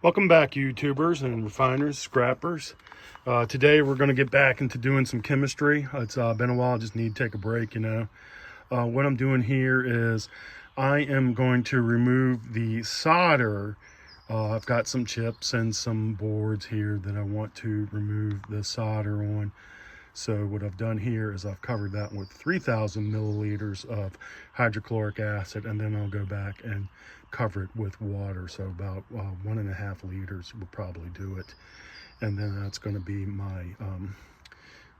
Welcome back, YouTubers and refiners, scrappers. Today we're going to get back into doing some chemistry. It's been a while, I just need to take a break, What I'm doing here is I am going to remove the solder. I've got some chips and some boards here that I want to remove the solder on. So what I've done here is I've covered that with 3,000 milliliters of hydrochloric acid, and then I'll go back and cover it with water. So about 1.5 liters will probably do it. And then that's going to be my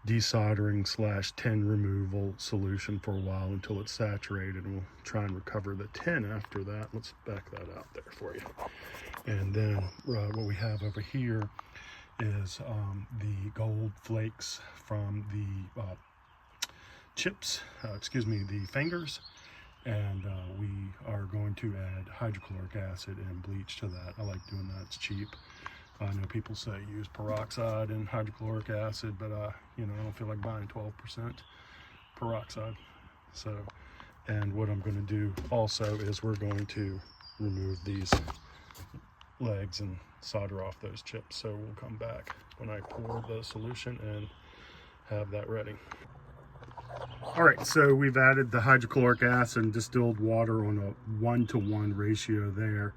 desoldering / tin removal solution for a while until it's saturated. And we'll try and recover the tin after that. Let's back that out there for you. And then what we have over here is the gold flakes from the chips, the fingers, and we are going to add hydrochloric acid and bleach to that. I like doing that, it's cheap. I know people say use peroxide and hydrochloric acid, but I don't feel like buying 12% peroxide. So, and what I'm going to do also is we're going to remove these legs and solder off those chips. So we'll come back when I pour the solution and have that ready. All right, so we've added the hydrochloric acid and distilled water on a 1-to-1 ratio there.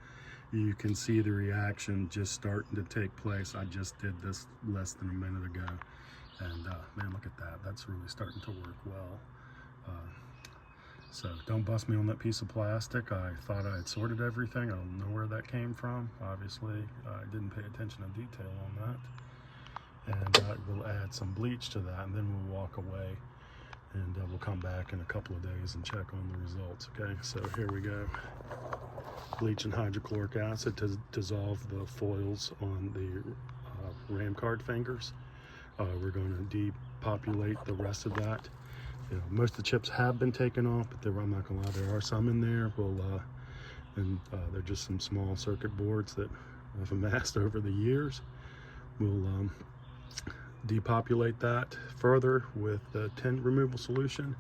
You can see the reaction just starting to take place. I just did this less than a minute ago, and man, look at that. That's really starting to work well. So don't bust me on that piece of plastic. I thought I had sorted everything. I don't know where that came from. Obviously, I didn't pay attention to detail on that. And we'll add some bleach to that, and then we'll walk away, and we'll come back in a couple of days and check on the results. Okay, so here we go. Bleach and hydrochloric acid to dissolve the foils on the ram card fingers. We're going to depopulate the rest of that. Most of the chips have been taken off, but I'm not gonna lie, there are some in there. They're just some small circuit boards that I've amassed over the years. We'll depopulate that further with the tin removal solution,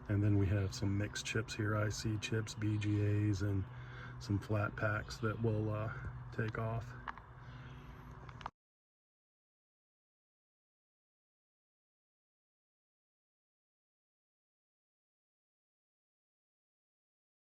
and then we have some mixed chips here, IC chips, BGAs, and some flat packs that we'll take off.